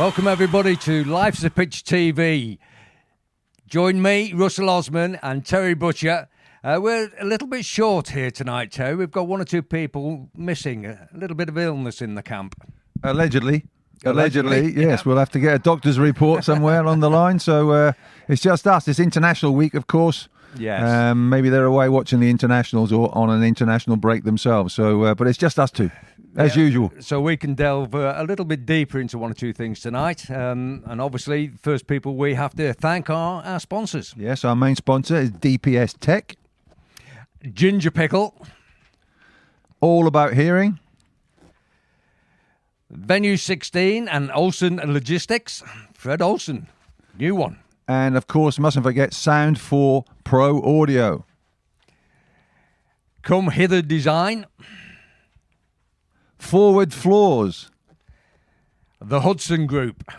Welcome everybody to Life's a Pitch TV. Join me, Russell Osman and Terry Butcher. We're a little bit short here tonight, Terry. We've got one or two people missing, a little bit of illness in the camp. Allegedly, yes. We'll have to get a doctor's report somewhere along the line. So it's just us. It's International Week, of course. Yes. Maybe they're away watching the internationals or on an international break themselves. So, but it's just us two, as usual. So we can delve a little bit deeper into one or two things tonight. And obviously, first people we have to thank are our sponsors. Yes, our main sponsor is DPS Tech. Ginger Pickle. All About Hearing. Venue 16 and Olsen Logistics. Fred Olsen, new one. And, of course, mustn't forget Sound 4 Pro Audio. Come Hither Design. Forward Floors. The Hudson Group.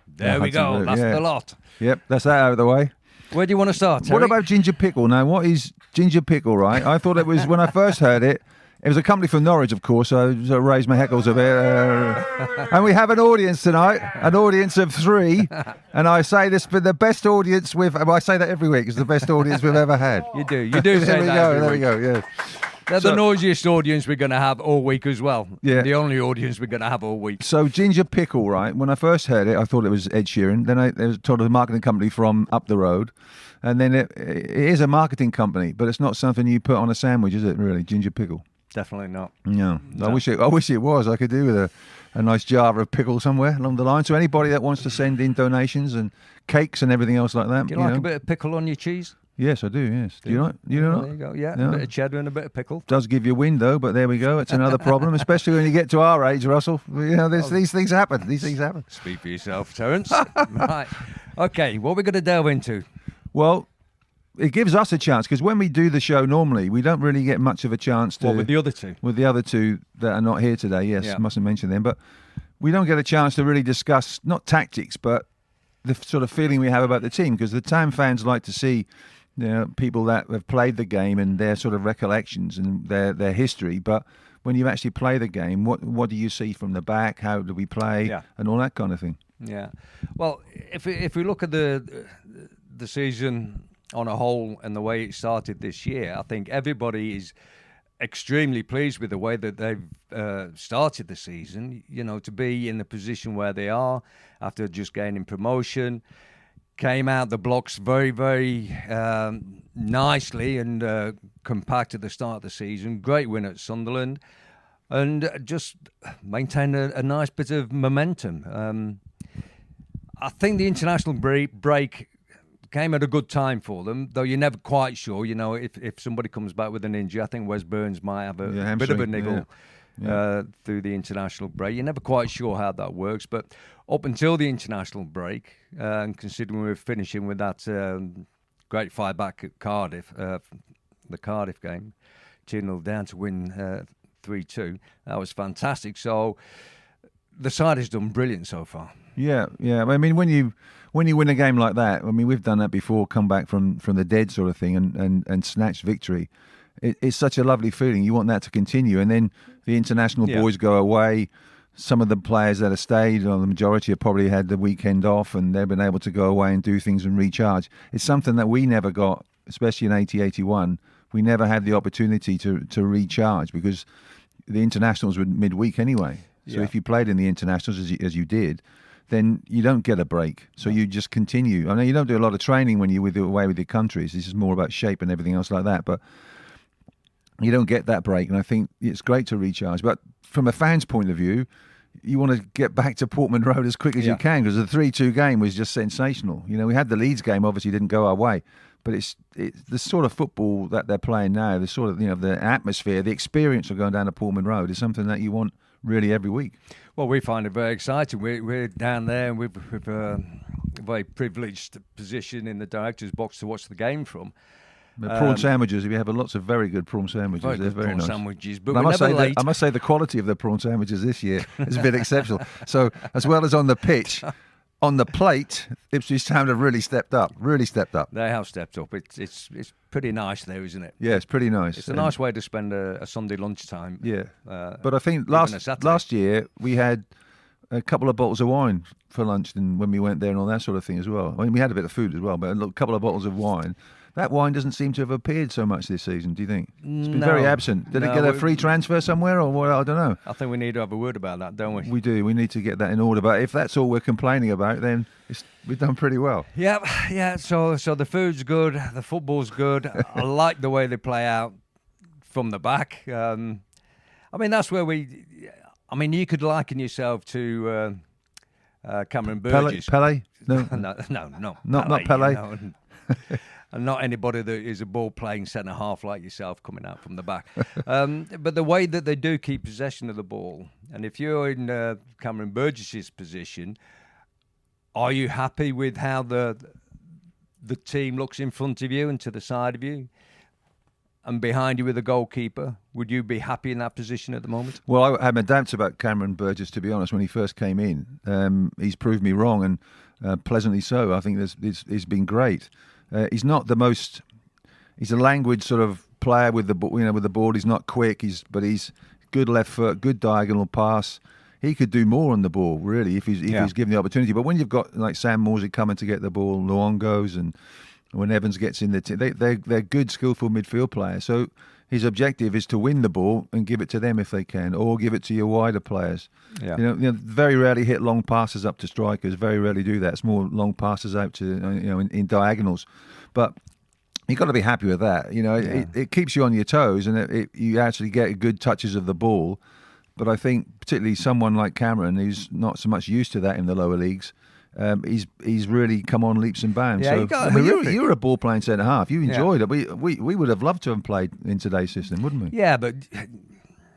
There we go. Group, That's the lot. Yep, that's that out of the way. Where do you want to start, Terry? What about Ginger Pickle? Now, what is Ginger Pickle, right? I thought it was, when I first heard it, it was a company from Norwich, of course, so I raised my heckles a bit. And we have an audience tonight, an audience of 3. And I say this for the best audience I say that every week. It's the best audience we've ever had. You do say that every There we week. go, yeah. They're the noisiest audience we're going to have all week as well. Yeah. The only audience we're going to have all week. So Ginger Pickle, right? When I first heard it, I thought it was Ed Sheeran. Then it was told a marketing company from up the road. And then it is a marketing company, but it's not something you put on a sandwich, is it, really? Ginger Pickle. Definitely not. No. I wish it was. I could do with a nice jar of pickle somewhere along the line. So anybody that wants to send in donations and cakes and everything else like that. Do you like a bit of pickle on your cheese? Yes, I do, yes. Do you not? You know? There you go. Yeah, a bit of cheddar and a bit of pickle. Does give you wind, though, but there we go. It's another problem, especially when you get to our age, Russell. You know, these things happen. These things happen. Speak for yourself, Terence. Right. Okay, what are we going to delve into? Well, it gives us a chance, because when we do the show normally, we don't really get much of a chance to... What, with the other two? With the other two that are not here today, yes, Yeah. mustn't mention them. But we don't get a chance to really discuss, not tactics, but the sort of feeling we have about the team, because the Town fans like to see people that have played the game and their sort of recollections and their history. But when you actually play the game, what do you see from the back? How do we play? Yeah. And all that kind of thing. Yeah. Well, if we look at the season on a whole and the way it started this year, I think everybody is extremely pleased with the way that they've started the season. You know, to be in the position where they are after just gaining promotion, came out the blocks very, very nicely and compact at the start of the season. Great win at Sunderland, and just maintained a nice bit of momentum. I think the international break came at a good time for them, though you're never quite sure. You know, if somebody comes back with an injury, I think Wes Burns might have a bit of a niggle through the international break. You're never quite sure how that works, but up until the international break, and considering we were finishing with that great fight back at Cardiff, the Cardiff game, 2-0 down to win 3-2, that was fantastic. So the side has done brilliant so far. Yeah. I mean, when you win a game like that, I mean, we've done that before, come back from the dead sort of thing and snatch victory. It's such a lovely feeling. You want that to continue. And then the international boys go away. Some of the players that have stayed, or the majority, have probably had the weekend off and they've been able to go away and do things and recharge. It's something that we never got, especially in 80-81. We never had the opportunity to recharge because the internationals were midweek anyway. So if you played in the internationals, as you did, then you don't get a break. So you just continue. I know you don't do a lot of training when you're away with your countries. This is more about shape and everything else like that. But you don't get that break. And I think it's great to recharge. But from a fan's point of view, you want to get back to Portman Road as quick as you can, because the 3-2 game was just sensational. You know, we had the Leeds game, obviously didn't go our way. But it's the sort of football that they're playing now, the sort of, the atmosphere, the experience of going down to Portman Road is something that you want really every week. Well, we find it very exciting. We're down there and we've a very privileged position in the director's box to watch the game from. The prawn sandwiches, we have lots of very good prawn sandwiches. They're very prawn nice. Sandwiches, but I we're never late. I must say the quality of the prawn sandwiches this year has been exceptional. So as well as on the pitch, on the plate, Ipswich Town have really stepped up. They have stepped up. It's pretty nice there, isn't it? Yeah, it's pretty nice. It's a nice way to spend a Sunday lunchtime. Yeah. But I think last year we had a couple of bottles of wine for lunch and when we went there and all that sort of thing as well. I mean, we had a bit of food as well, but a couple of bottles of wine. That wine doesn't seem to have appeared so much this season, do you think? It's been very absent. Did it get a free transfer somewhere or what? I don't know. I think we need to have a word about that, don't we? We do. We need to get that in order. But if that's all we're complaining about, then we've done pretty well. Yeah. So the food's good. The football's good. I like the way they play out from the back. I mean, that's where you could liken yourself to Cameron Burgess. Pele? No. No. Not Pele. You know, and not anybody that is a ball-playing centre-half like yourself coming out from the back. But the way that they do keep possession of the ball, and if you're in Cameron Burgess's position, are you happy with how the team looks in front of you and to the side of you? And behind you with the goalkeeper, would you be happy in that position at the moment? Well, I had my doubts about Cameron Burgess, to be honest, when he first came in. He's proved me wrong, and pleasantly so. I think he's been great. He's not the most. He's a languid sort of player with the with the ball. He's not quick. But he's good left foot, good diagonal pass. He could do more on the ball, really, if he's given the opportunity. But when you've got like Sam Morsy coming to get the ball, Luongos, and when Evans gets in the team, they're good, skillful midfield players. So his objective is to win the ball and give it to them if they can, or give it to your wider players. Yeah. You know, very rarely hit long passes up to strikers. Very rarely do that. It's more long passes out to in diagonals. But you've got to be happy with that. You know, it keeps you on your toes, and you actually get good touches of the ball. But I think particularly someone like Cameron, who's not so much used to that in the lower leagues, he's really come on leaps and bounds. Yeah, so, you were a ball playing centre half. You enjoyed it. We would have loved to have played in today's system, wouldn't we? Yeah, but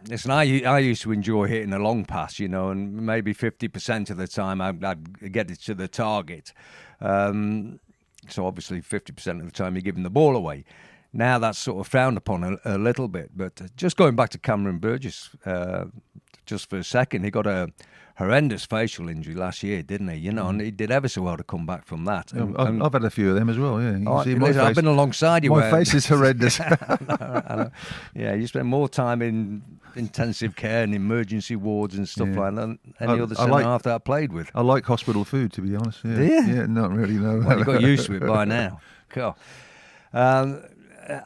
listen, I used to enjoy hitting a long pass, and maybe 50% of the time I'd get it to the target. So obviously 50% of the time you're giving the ball away. Now that's sort of frowned upon a little bit. But just going back to Cameron Burgess, just for a second, he got a horrendous facial injury last year, didn't he? And he did ever so well to come back from that. I've had a few of them as well. Yeah, I've been alongside you. My face is horrendous. I know. Yeah, you spend more time in intensive care and emergency wards and stuff like that than any other centre half that I played with. I like hospital food, to be honest. Yeah. Do you? Yeah, not really. No. Well, you got used to it by now. Cool.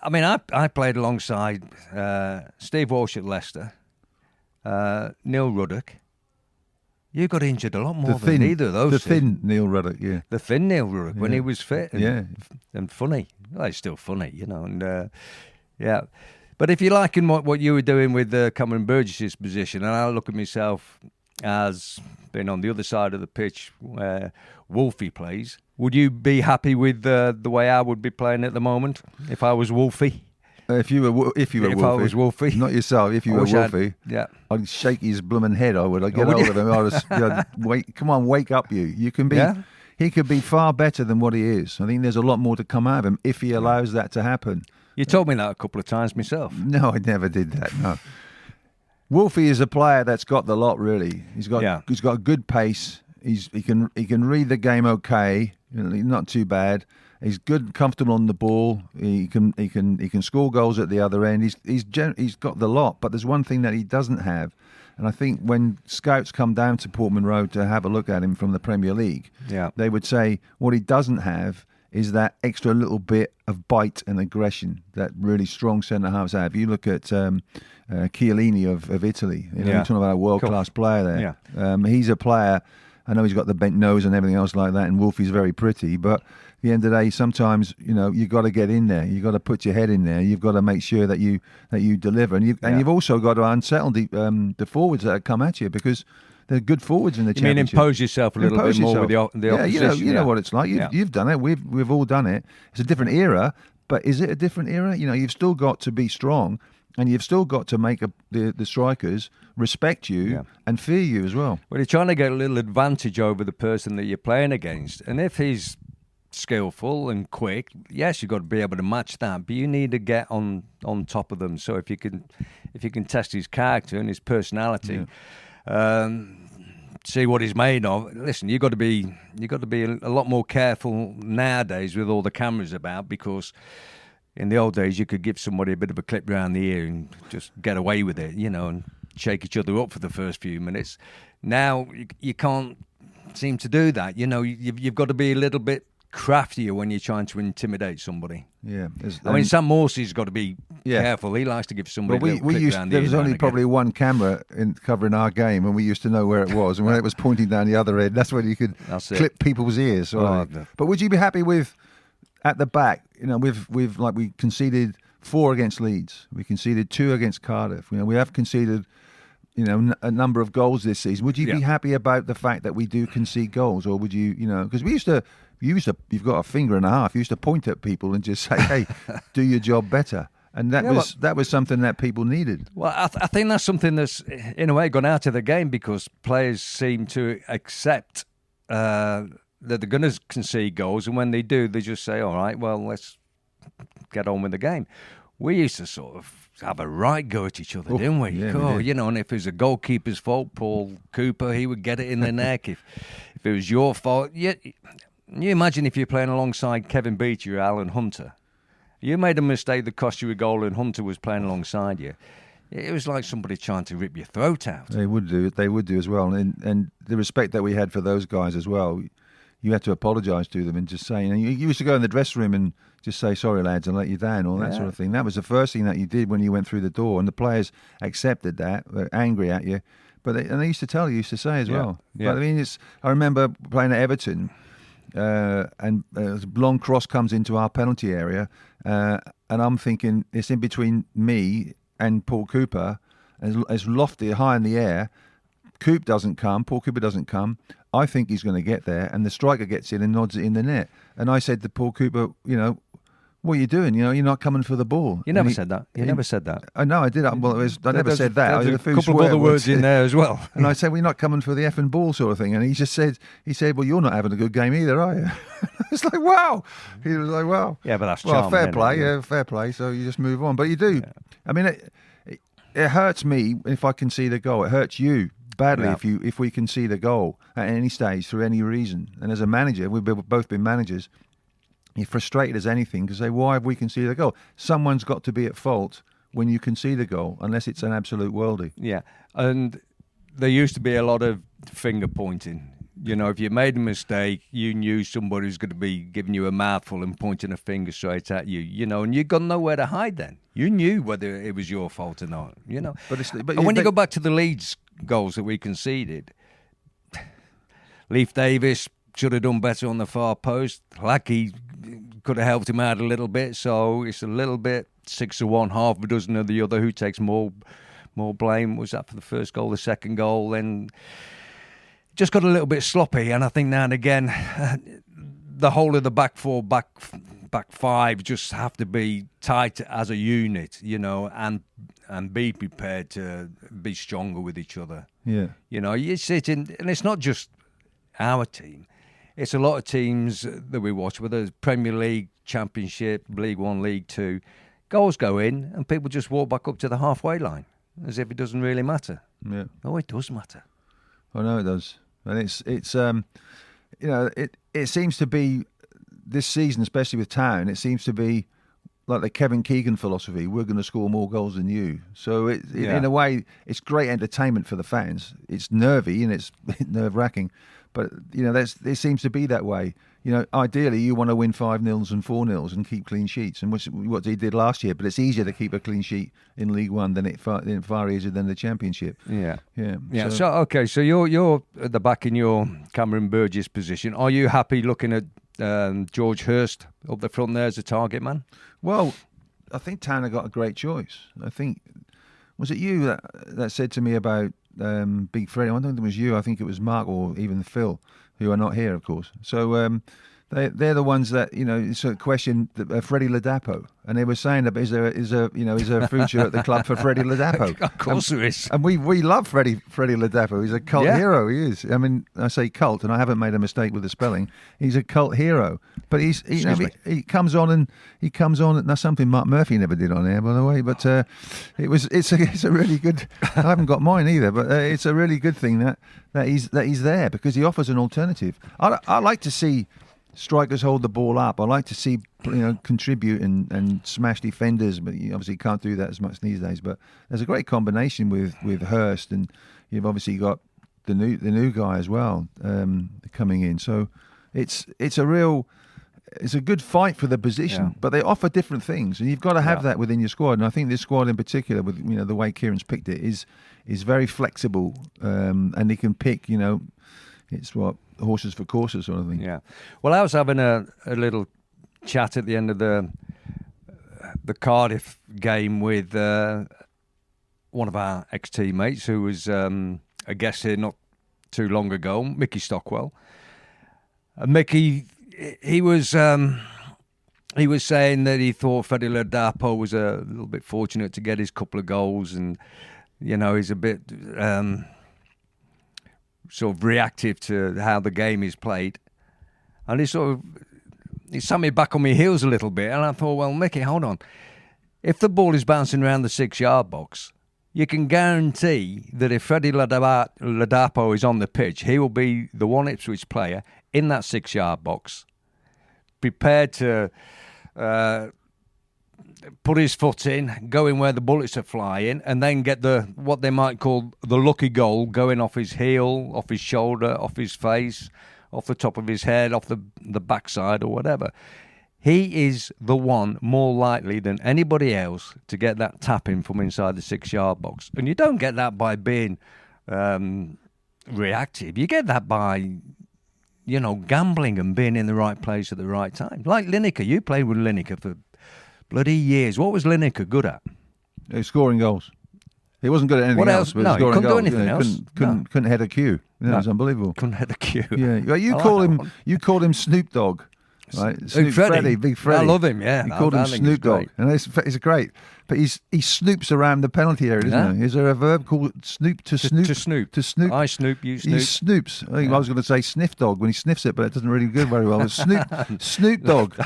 I mean, I played alongside Steve Walsh at Leicester, Neil Ruddock. You got injured a lot more than either of those. The thin Neil Ruddock, yeah. The thin Neil Ruddock when he was fit and funny. Well, he's still funny, and yeah. But if you liken what you were doing with Cameron Burgess's position, and I look at myself as being on the other side of the pitch where Wolfie plays, would you be happy with the way I would be playing at the moment if I was Wolfie? If you were Wolfie, I was Wolfie, not yourself. If you were Wolfie, I'd shake his blooming head. I'd get hold of him. I'd come on, wake up, you. You can be. Yeah? He could be far better than what he is. I think there's a lot more to come out of him if he allows that to happen. You told me that a couple of times myself. No, I never did that. No. Wolfie is a player that's got the lot. Really, he's got a good pace. He can read the game okay. Not too bad. He's good, comfortable on the ball. He can score goals at the other end. He's got the lot. But there's one thing that he doesn't have, and I think when scouts come down to Portman Road to have a look at him from the Premier League, they would say what he doesn't have is that extra little bit of bite and aggression that really strong centre halves have. You look at Chiellini of Italy. You're talking about a world-class player there. Yeah. He's a player. I know he's got the bent nose and everything else like that, and Wolfie's very pretty, but at the end of the day, sometimes you've got to get in there. You've got to put your head in there. You've got to make sure that you deliver, and you've also got to unsettle the forwards that come at you because they're good forwards in the championship. You mean impose yourself a little bit more with the opposition? You know what it's like. You've done it. We've all done it. It's a different era, but is it a different era? You've still got to be strong. And you've still got to make the strikers respect you and fear you as well. Well, you're trying to get a little advantage over the person that you're playing against. And if he's skillful and quick, yes, you've got to be able to match that. But you need to get on top of them. So if you can test his character and his personality, see what he's made of. Listen, you've got to be a lot more careful nowadays with all the cameras about because. In the old days, you could give somebody a bit of a clip round the ear and just get away with it, and shake each other up for the first few minutes. Now you can't seem to do that. You've got to be a little bit craftier when you're trying to intimidate somebody. Yeah, I mean, Sam Morsey's got to be careful. He likes to give somebody a little click around the there was ear only probably one camera covering our game, and we used to know where it was. And when it was pointing down the other end, that's when you could clip people's ears. But would you be happy with at the back? We've like we conceded 4 against Leeds, we conceded 2 against Cardiff. We have conceded a number of goals this season. Would you be happy about the fact that we do concede goals, or would you because you've got a finger and a half. You used to point at people and just say, "Hey, do your job better." And that was something that people needed. Well, I think that's something that's in a way gone out of the game, because players seem to accept that they're going to concede goals, and when they do, they just say, "All right, well, let's get on with the game." We used to sort of have a right go at each other, didn't we? Yeah, we did. And if it was a goalkeeper's fault, Paul Cooper, he would get it in the neck. If it was your fault, you imagine if you're playing alongside Kevin Beattie or Alan Hunter. You made a mistake that cost you a goal and Hunter was playing alongside you. It was like somebody trying to rip your throat out. They would do as well. And the respect that we had for those guys as well, you had to apologise to them and just say, you used to go in the dressing room and just say, "Sorry, lads, I let you down," all that sort of thing. That was the first thing that you did when you went through the door, and the players accepted that. They're angry at you. But they used to say as well. Yeah. But I mean, I remember playing at Everton, and a long cross comes into our penalty area, and I'm thinking it's in between me and Paul Cooper, as lofty, high in the air. Paul Cooper doesn't come. I think he's going to get there, and the striker gets in and nods it in the net. And I said to Paul Cooper, "What are you doing? You're not coming for the ball." You never said that. You never said that. I know I did. Well, I never said that. There's a couple of other words in there as well. And I said, "We're not coming for the effing ball," sort of thing. And he said, "Well, you're not having a good game either, are you?" It's like, wow. He was like, wow. Yeah, but that's charming, fair play. Yeah, fair play. So you just move on. But you do. Yeah. I mean, it hurts me if I concede a goal. It hurts you badly if we concede a goal at any stage through any reason. And as a manager, we've both been managers. You're frustrated as anything because say, why have we conceded a goal? Someone's got to be at fault when you concede a goal, unless it's an absolute worldie. Yeah, and there used to be a lot of finger pointing. If you made a mistake, you knew somebody was going to be giving you a mouthful and pointing a finger straight at you. And you got nowhere to hide then. You knew whether it was your fault or not. But when you go back to the Leeds goals that we conceded, Leif Davis should have done better on the far post. Lackey could have helped him out a little bit, so it's a little bit 6 of one, half a dozen of the other. Who takes more blame? Was that for the first goal, the second goal? Then just got a little bit sloppy, and I think now and again the whole of the back four, back five just have to be tight as a unit, and be prepared to be stronger with each other. Yeah, you sit in, and it's not just our team. It's a lot of teams that we watch, whether it's Premier League, Championship, League One, League Two. Goals go in, and people just walk back up to the halfway line as if it doesn't really matter. Yeah. Oh, it does matter. I know it does, and it's it seems to be this season, especially with Town. It seems to be like the Kevin Keegan philosophy. We're going to score more goals than you. So in a way, it's great entertainment for the fans. It's nervy and it's nerve-wracking. But, it seems to be that way. Ideally, you want to win 5-0s and 4-0s and keep clean sheets, and what he did last year. But it's easier to keep a clean sheet in League One than far easier than the Championship. Yeah. Yeah. So you're at the back in your Cameron Burgess position. Are you happy looking at George Hurst up the front there as a target man? Well, I think Tanner got a great choice. I think, was it you that said to me about Big Freddie? I don't think it was you. I think it was Mark or even Phil, who are not here, of course. So they're the ones that sort of questioned Freddie Ladapo, and they were saying that is there a future at the club for Freddie Ladapo? Of course there is. And we love Freddie Ladapo. He's a cult hero. He is. I mean, I say cult, and I haven't made a mistake with the spelling. He's a cult hero. But he comes on and that's something Mark Murphy never did on air, by the way. But it's a really good. I haven't got mine either, but it's a really good thing that he's there because he offers an alternative. I like to see strikers hold the ball up. I like to see contribute and smash defenders, but you obviously can't do that as much these days. But there's a great combination with Hurst, and you've obviously got the new guy as well coming in. So it's a good fight for the position, but they offer different things, and you've got to have that within your squad. And I think this squad in particular, with the way Kieran's picked it, is very flexible, and they can pick. It's what horses for courses sort of thing. Yeah. Well, I was having a little chat at the end of the Cardiff game with one of our ex-teammates who was a guest here not too long ago, Mickey Stockwell. Mickey, he was saying that he thought Freddie Ladapo was a little bit fortunate to get his couple of goals, and he's a bit sort of reactive to how the game is played, and he sent me back on my heels a little bit, and I thought, well, Mickey, hold on. If the ball is bouncing around the 6-yard box, you can guarantee that if Freddie Ladapo is on the pitch, he will be the one Ipswich player in that 6-yard box, prepared to put his foot in, going where the bullets are flying, and then get what they might call the lucky goal going off his heel, off his shoulder, off his face, off the top of his head, off the backside or whatever. He is the one more likely than anybody else to get that tap in from inside the 6-yard box. And you don't get that by being reactive. You get that by gambling and being in the right place at the right time. Like Lineker. You played with Lineker for bloody years. What was Lineker good at? Scoring goals. He wasn't good at anything else. But No, he couldn't do anything else. Couldn't head a cue. It was unbelievable. Couldn't head a cue. Yeah, you called him Snoop Dogg, right? Big Freddie. Big Freddie. I love him. Yeah, you called him Snoop Dogg, and it's great. But he snoops around the penalty area, isn't he? Is there a verb called snoop to snoop? To snoop. To snoop. I snoop, you snoop. He snoops. I was going to say sniff dog when he sniffs it, but it doesn't really go very well. It's Snoop Dogg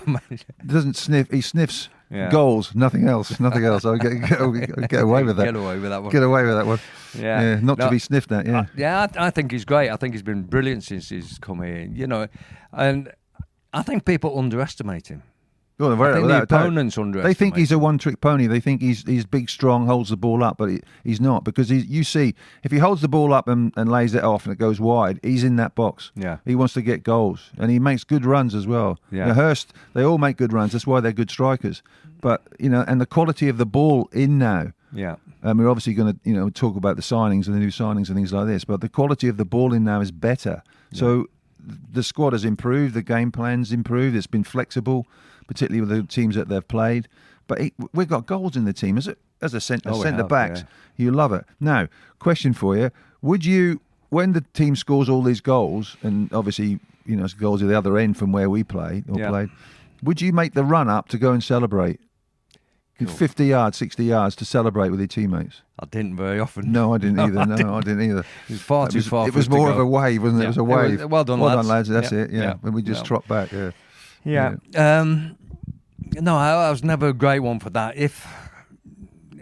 doesn't sniff. He sniffs goals, nothing else. I'll get away with that. Get away with that one. Get away with that one. Yeah. Not to be sniffed at. Yeah. I think he's great. I think he's been brilliant since he's come here. And I think people underestimate him. Well, I think the opponents underestimate. They think he's a one-trick pony. They think he's big, strong, holds the ball up, but he's not, because you see, if he holds the ball up and lays it off and it goes wide, he's in that box. Yeah. He wants to get goals, and he makes good runs as well. Yeah. Hurst, they all make good runs. That's why they're good strikers. But and the quality of the ball in now. Yeah. We're obviously going to talk about the signings and the new signings and things like this, but the quality of the ball in now is better. Yeah. So the squad has improved, the game plan's improved, it's been flexible, particularly with the teams that they've played. But we've got goals in the team. As a centre backs, you love it. Now, question for you: would you, when the team scores all these goals, and obviously goals at the other end from where we played, would you make the run up to go and celebrate? Cool. 50 yards, 60 yards to celebrate with your teammates? I didn't very often. No, I didn't either. I didn't either. It was far too far. It was more of a wave, wasn't it? It was a wave. Well done, lads. That's it. Yeah. And we just trot back. Yeah. No, I was never a great one for that. If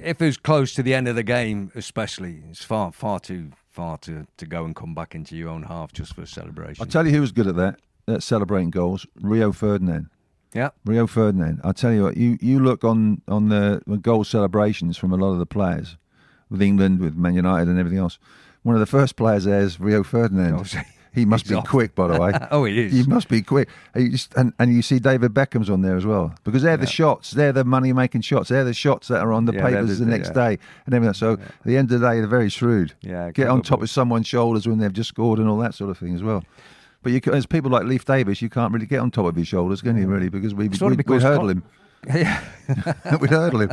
it was close to the end of the game, especially, it's far too far to go and come back into your own half just for a celebration. I'll tell you who was good at that, at celebrating goals. Rio Ferdinand. Yeah, Rio Ferdinand. I'll tell you what. You look on the goal celebrations from a lot of the players with England, with Man United, and everything else. One of the first players there is Rio Ferdinand. He must be quick, by the way. Oh, he is. He must be quick. And you see David Beckham's on there as well, because they're the shots. They're the money-making shots. They're the shots that are on the papers the next day and everything. So at the end of the day, they're very shrewd. Yeah, get on top of someone's shoulders when they've just scored and all that sort of thing as well. But as people like Leif Davis, you can't really get on top of his shoulders, can you, really? Because we'd hurdle him. Yeah. We'd hurdle him.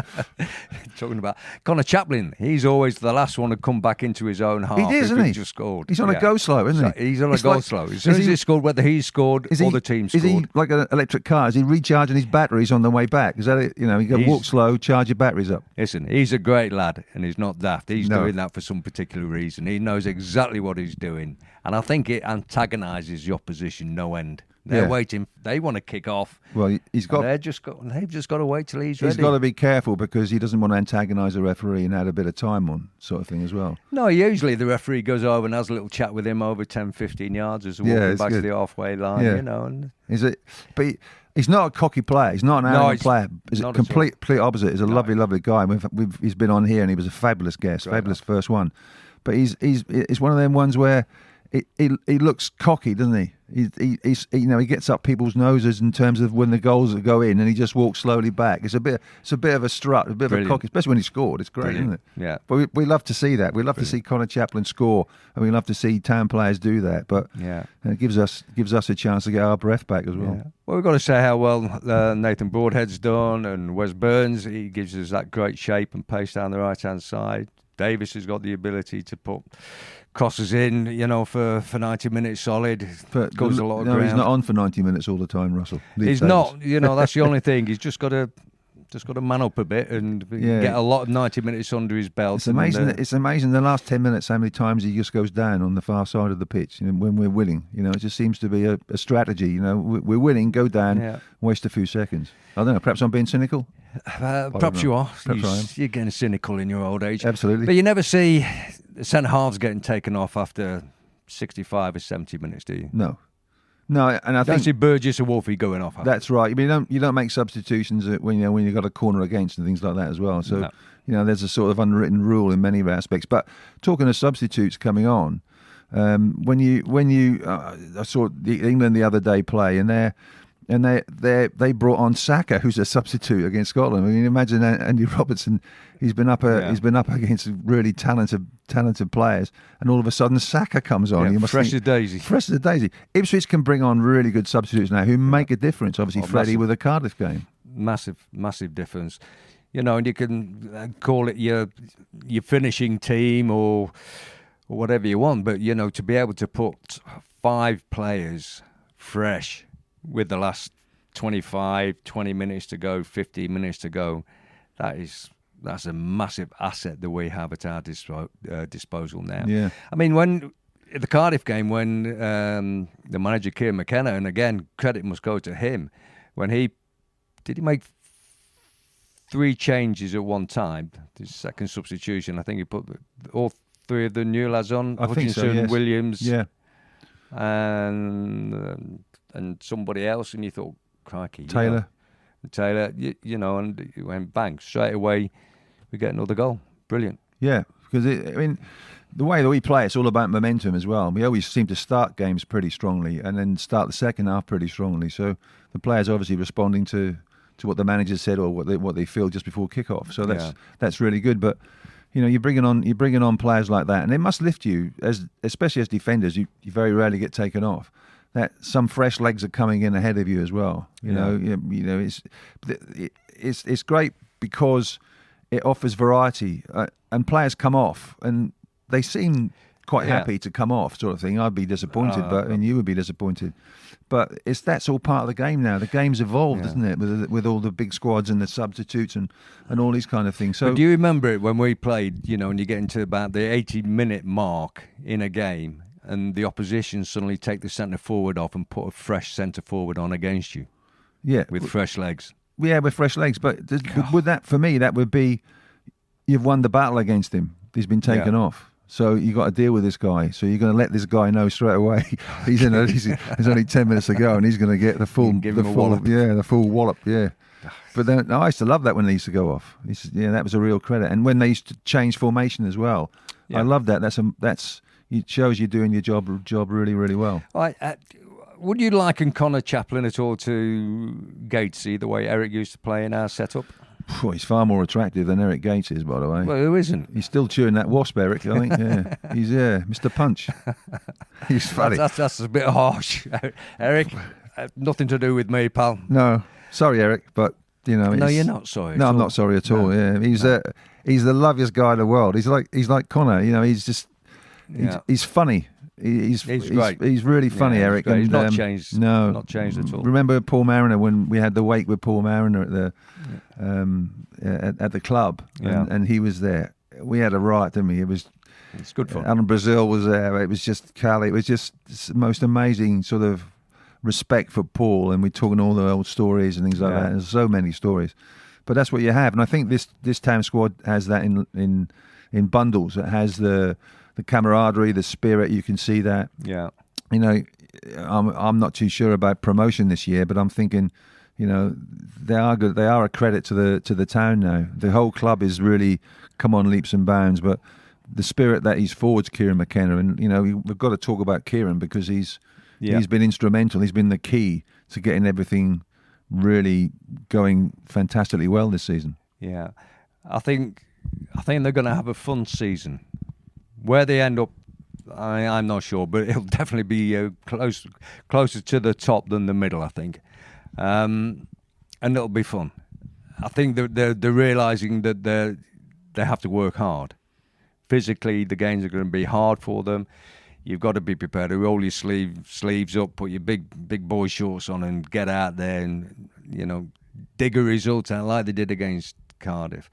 Talking about Connor Chaplin, he's always the last one to come back into his own half. He is, isn't he? Just scored. He's on a go slow, isn't he? He's on a go slow. As soon as he scored, whether he scored or the team scored. Is he like an electric car? Is he recharging his batteries on the way back? Is that it? You can walk slow, charge your batteries up. Listen, he's a great lad, and he's not daft. He's doing that for some particular reason. He knows exactly what he's doing, and I think it antagonises the opposition no end. They're waiting. They want to kick off. Well, they've just got to wait till he's ready. He's got to be careful because he doesn't want to antagonise the referee and add a bit of time on, sort of thing as well. No, usually the referee goes over and has a little chat with him over 10, 15 yards as they're walking back to the halfway line. Yeah. You know, and but he's not a cocky player. He's not an arrogant player. He's a complete opposite. He's a lovely, lovely guy. He's been on here and he was a fabulous guest, fabulous first one. But he's one of them ones where he looks cocky, doesn't he? He gets up people's noses in terms of when the goals go in, and he just walks slowly back. It's a bit of a strut, a bit of a cocky, especially when he scored. It's great, isn't it? Yeah. But we love to see that. We love to see Connor Chaplin score, and we love to see town players do that. But it gives us a chance to get our breath back as well. Yeah. Well, we've got to say how well Nathan Broadhead's done, and Wes Burns. He gives us that great shape and pace down the right hand side. Davis has got the ability to put crosses in, for 90 minutes solid. But goes a lot of ground. He's not on for 90 minutes all the time, Russell. He's not. That's the only thing. He's just got to man up a bit and get a lot of 90 minutes under his belt. It's amazing. It's amazing. The last 10 minutes, how many times he just goes down on the far side of the pitch. When we're winning, it just seems to be a strategy. We're winning, go down, waste a few seconds. I don't know. Perhaps I'm being cynical. Perhaps you are. Perhaps I am. You're getting cynical in your old age. Absolutely. But you never see the centre halves getting taken off after 65 or 70 minutes, do you? No, and I don't think see Burgess or Wolfie going off. That's right. I mean, you don't make substitutions when you've got a corner against and things like that as well. So there's a sort of unwritten rule in many aspects. But talking of substitutes coming on, I saw England the other day play, and they brought on Saka, who's a substitute against Scotland. I mean, imagine Andy Robertson. He's been up against really talented players, and all of a sudden Saka comes on. Yeah, fresh as daisy. Fresh as a daisy. Ipswich can bring on really good substitutes now who make a difference. Obviously, Freddie with the Cardiff game. Massive difference. And you can call it your finishing team or whatever you want, but to be able to put 5 players fresh with the last 25, 20 minutes to go, 15 minutes to go, that's a massive asset that we have at our disposal now. Yeah. I mean, when the Cardiff game, when the manager Kieran McKenna, and again credit must go to him, when he make 3 changes at one time. His second substitution, I think he put all 3 of the new lads on. I think so, yes. Williams, yeah, and somebody else, and you thought, crikey, Taylor, and you went bang, straight away we get another goal. Brilliant. Yeah, because the way that we play, it's all about momentum as well. We always seem to start games pretty strongly and then start the second half pretty strongly. So the players obviously responding to what the manager said or what they feel just before kickoff. So that's really good. But you're bringing on players like that, and it must lift you especially as defenders. You very rarely get taken off. That some fresh legs are coming in ahead of you as well. It's great because it offers variety, and players come off and they seem quite happy to come off, sort of thing. I'd be disappointed, and you would be disappointed. But that's all part of the game now. The game's evolved, isn't it, with all the big squads and the substitutes and all these kind of things. So, but do you remember it when we played? And you get into about the 80-minute mark in a game, and the opposition suddenly take the centre forward off and put a fresh centre forward on against you. Yeah, with fresh legs. Yeah, with fresh legs. But would that, for me, that would be you've won the battle against him. He's been taken off. So you got to deal with this guy. So you're going to let this guy know straight away. There's only 10 minutes to go, and he's going to get the full wallop. Yeah. But then I used to love that when they used to go off. That was a real credit. And when they used to change formation as well, I love that. It shows you're doing your job really, really well. Would you liken Connor Chaplin at all to Gatesy, the way Eric used to play in our setup? He's far more attractive than Eric Gates is, by the way. Well, who isn't? He's still chewing that wasp, Eric, I think. Yeah. He's Mr. Punch. He's funny. That's a bit harsh. Eric, nothing to do with me, pal. No. Sorry, Eric, but, No, you're not sorry. No, I'm not sorry at all. Yeah. He's the loveliest guy in the world. He's like Connor, he's just... He's funny. He's great. He's really funny, Eric. He's not changed. No, not changed at all. Remember Paul Mariner when we had the wake with Paul Mariner at the club, and he was there. We had a riot, didn't we? It's good fun. Alan Brazil was there. It was just Cali. It was just the most amazing sort of respect for Paul, and we're talking all the old stories and things like that. There's so many stories, but that's what you have, and I think this town squad has that in bundles. It has the camaraderie, the spirit. You can see that. Yeah. You know, I'm not too sure about promotion this year, but I'm thinking, you know, they are good. They are a credit to the town now. The whole club is really come on leaps and bounds, but the spirit that he's forwards, Kieran McKenna, and you know, we've got to talk about Kieran because he's been instrumental. He's been the key to getting everything really going fantastically well this season. Yeah, I think they're going to have a fun season. Where they end up, I'm not sure, but it'll definitely be closer to the top than the middle, I think. And it'll be fun. I think they're realising that they have to work hard. Physically, the games are going to be hard for them. You've got to be prepared to roll your sleeves up, put your big boy shorts on, and get out there and, you know, dig a result out like they did against Cardiff.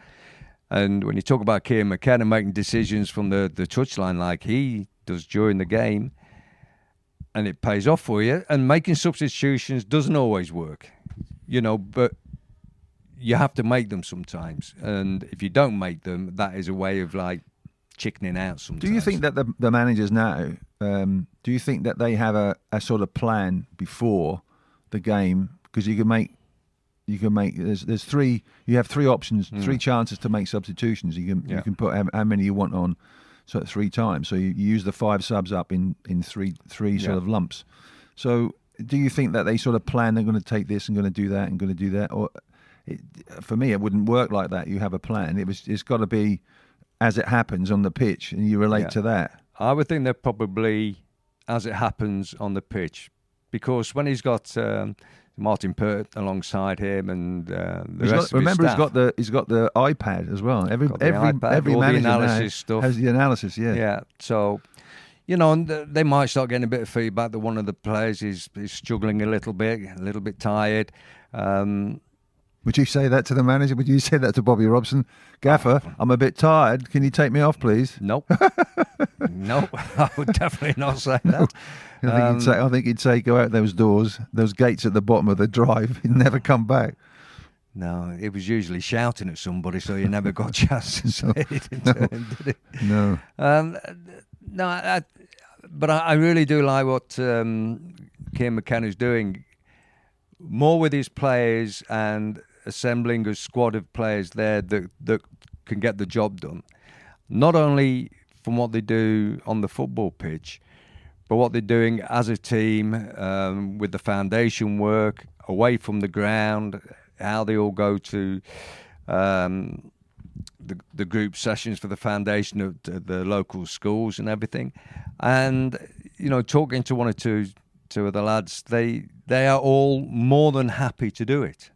And when you talk about Kieran McKenna making decisions from the touchline like he does during the game, and it pays off for you, and making substitutions doesn't always work, you know, but you have to make them sometimes. And if you don't make them, that is a way of like chickening out sometimes. Do you think that the managers now, do you think that they have a sort of plan before the game? Because you can make there's three, you have three options, three chances to make substitutions. You can put how many you want on, so 3 times. So you use the 5 subs up in three sort of lumps. So do you think that they sort of plan they're going to take this and going to do that and going to do that? Or for me, it wouldn't work like that. You have a plan. It's got to be as it happens on the pitch, and you relate to that. I would think they're probably as it happens on the pitch, because when he's got Martin Pert alongside him and the rest of his staff. He's got the iPad as well. Every all manager the analysis stuff has the analysis. Yeah. So, you know, and they might start getting a bit of feedback that one of the players is struggling a little bit tired. Would you say that to the manager? Would you say that to Bobby Robson? Gaffer, I'm a bit tired. Can you take me off, please? Nope. Nope. I would definitely not say that. I think he'd say, go out those doors, those gates at the bottom of the drive, and never come back. No, it was usually shouting at somebody, so you never got a chance to say it in turn, did it? No. But I really do like what Kieran McKenna's doing, more with his players and assembling a squad of players there that can get the job done. Not only from what they do on the football pitch, but what they're doing as a team with the foundation work, away from the ground, how they all go to the group sessions for the foundation of the local schools and everything. And, you know, talking to one or two of the lads, they are all more than happy to do it.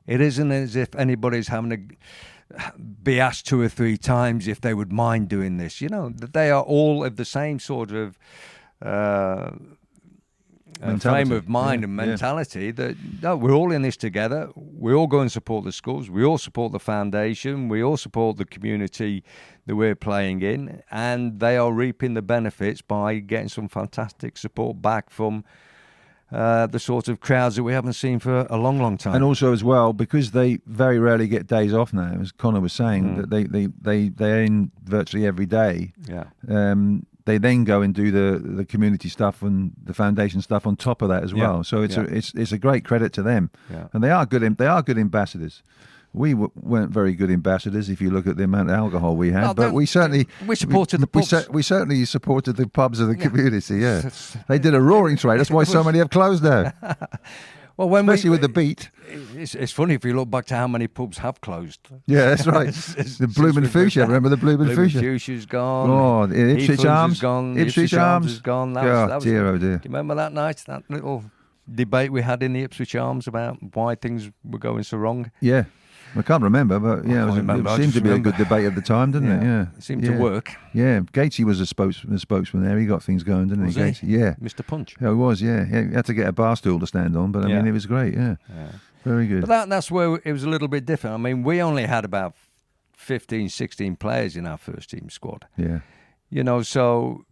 It isn't as if anybody's having to be asked 2 or 3 times if they would mind doing this. You know, that they are all of the same sort of frame of mind and mentality that, no, we're all in this together. We all go and support the schools. We all support the foundation. We all support the community that we're playing in. And they are reaping the benefits by getting some fantastic support back from the sort of crowds that we haven't seen for a long, long time. And also as well, because they very rarely get days off now, as Connor was saying, that they're in virtually every day. Yeah. They then go and do the community stuff and the foundation stuff on top of that as well. So it's a great credit to them. Yeah. And they are good ambassadors. We weren't very good ambassadors if you look at the amount of alcohol we had, but we certainly supported the pubs. We certainly supported the pubs of the community. Yeah, they did a roaring trade. That's why so many have closed now. Well, especially with the beat. It's funny if you look back to how many pubs have closed. Yeah, that's right. The Bloomin' Fuchsia. Remember the Bloomin' Fuchsia? Fuchsia's gone. Oh, Ipswich Arms. Is gone. Ipswich Arms is gone. Dear, oh dear. Do you remember that night? That little debate we had in the Ipswich Arms about why things were going so wrong? Yeah. I can't remember, but it seemed to be a good debate at the time, didn't it? Yeah, it seemed to work. Yeah, Gatesy was a spokesman there. He got things going, didn't he? Gatesy? Yeah, Mr. Punch. Yeah, he was. Yeah, he had to get a bar stool to stand on, but I mean, it was great. Yeah, very good. But that's where it was a little bit different. I mean, we only had about 15, 16 players in our first team squad. Yeah, you know, so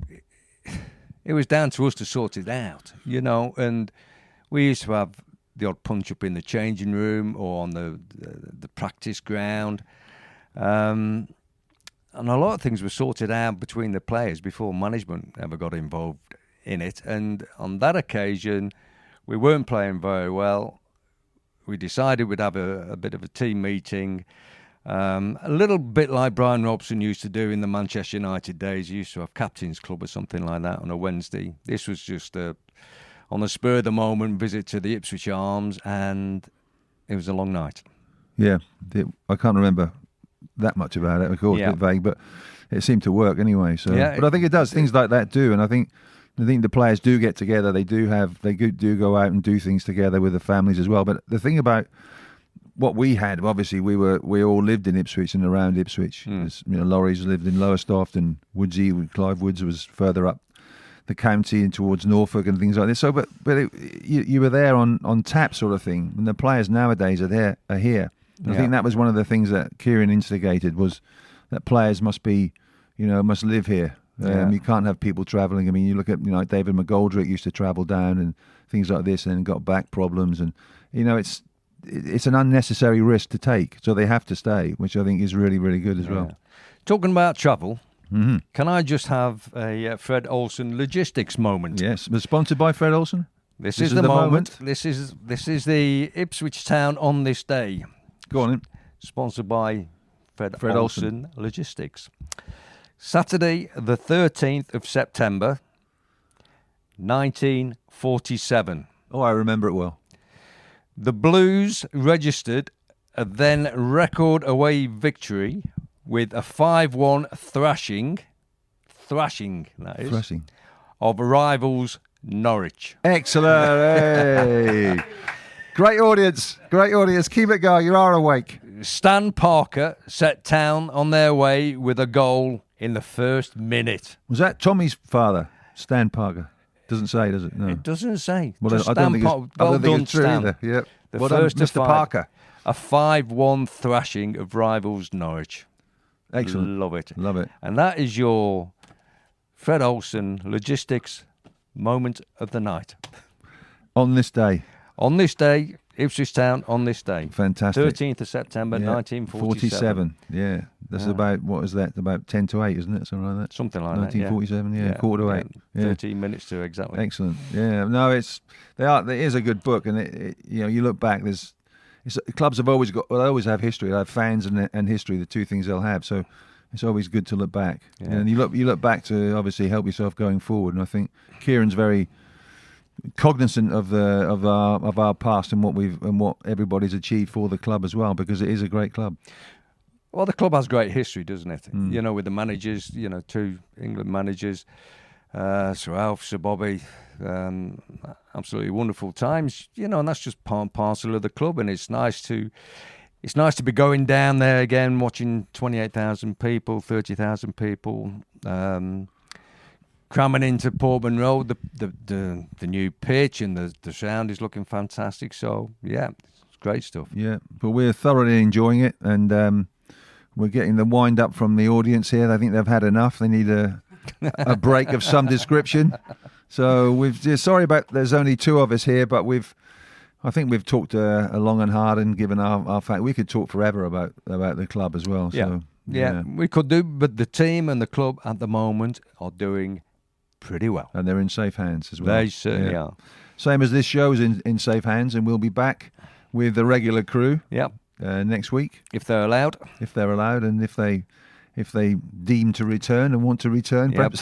it was down to us to sort it out. You know, and We used to have the odd punch up in the changing room or on the practice ground. And a lot of things were sorted out between the players before management ever got involved in it. And on that occasion, we weren't playing very well. We decided we'd have a bit of a team meeting. A little bit like Brian Robson used to do in the Manchester United days. He used to have captain's club or something like that on a Wednesday. This was just on the spur of the moment visit to the Ipswich Arms, and it was a long night. Yeah, I can't remember that much about it. Of course, a bit vague, but it seemed to work anyway. So, but I think it does. Things like that do, and I think the players do get together. They do go out and do things together with the families as well. But the thing about what we had, obviously, we all lived in Ipswich and around Ipswich. Laurie's lived in Lowestoft, and Woodsy, Clive Woods was further up the county and towards Norfolk and things like this. So, but you were there on tap sort of thing. And the players nowadays are here. I think that was one of the things that Kieran instigated, was that players must live here. You can't have people travelling. I mean, you look at David McGoldrick used to travel down and things like this, and then got back problems, and it's an unnecessary risk to take. So they have to stay, which I think is really, really good as well. Talking about travel. Mm-hmm. Can I just have a Fred Olsen logistics moment? Yes, we're sponsored by Fred Olsen. This is the moment. This is the Ipswich Town on this day. Go on in. Sponsored by Fred Olsen Logistics. Saturday, the 13th of September, 1947. Oh, I remember it well. The Blues registered a then record away victory with a 5-1 thrashing that is, of rivals Norwich. Excellent. Hey. Great audience. Keep it going. You are awake. Stan Parker set Town on their way with a goal in the first minute. Was that Tommy's father, Stan Parker? Doesn't say, does it? No. It doesn't say. Well, I don't think it's true either. Yep. The first Mr. Parker. A 5-1 thrashing of rivals Norwich. Excellent. Love it. Love it. And that is your Fred Olsen Logistics moment of the night. On this day. On this day, Ipswich Town on this day. Fantastic. 13th of September, 1947. Yeah. That's about, what is that? About 10 to 8, isn't it? Something like that. Something like 1947, that, quarter to 8. Yeah. 13 minutes to exactly. Excellent. Yeah. No, it is a good book, and you look back, clubs have always have history. They have fans and history, the two things they'll have. So it's always good to look back. Yeah. And you look back to obviously help yourself going forward. And I think Kieran's very cognizant of our past and what everybody's achieved for the club as well, because it is a great club. Well, the club has great history, doesn't it? With the managers, 2 England managers, Sir Alf, Sir Bobby, absolutely wonderful times, and that's just part and parcel of the club. And it's nice to be going down there again, watching 28,000 people, 30,000 people, cramming into Portman Road. The new pitch and the sound is looking fantastic. So yeah, it's great stuff. Yeah, but we're thoroughly enjoying it, and we're getting the wind up from the audience here. I think they've had enough. They need a break of some description. So sorry about there's only 2 of us here, but I think we've talked long and hard and given our fact. We could talk forever about the club as well. So, yeah, we could do, but the team and the club at the moment are doing pretty well. And they're in safe hands as well. They certainly are. Same as this show is in safe hands, and we'll be back with the regular crew next week. If they're allowed. And if they deem to return and want to return, perhaps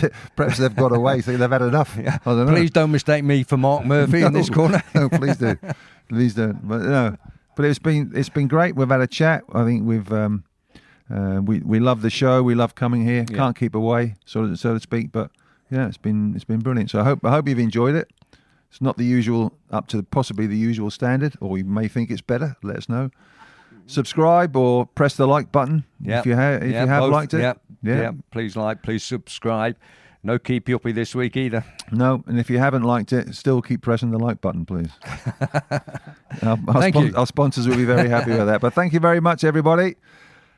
they've got away, so they've had enough. Yeah. I don't know. Please don't mistake me for Mark Murphy in this corner. No, please do. Please don't. But it's been great. We've had a chat. I think we love the show. We love coming here. Yeah. Can't keep away, so to speak. But yeah, it's been brilliant. So I hope you've enjoyed it. It's not the usual, up to possibly the usual standard, or you may think it's better. Let us know. Subscribe or press the like button if you have liked it. Yeah. Please like, please subscribe. No keep uppy this week either. No, and if you haven't liked it, still keep pressing the like button, please. Our sponsors will be very happy with that. But thank you very much, everybody.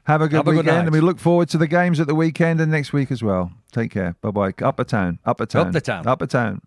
Have a good weekend, and we look forward to the games at the weekend and next week as well. Take care. Bye-bye. Up the town. Up the town. Up the town.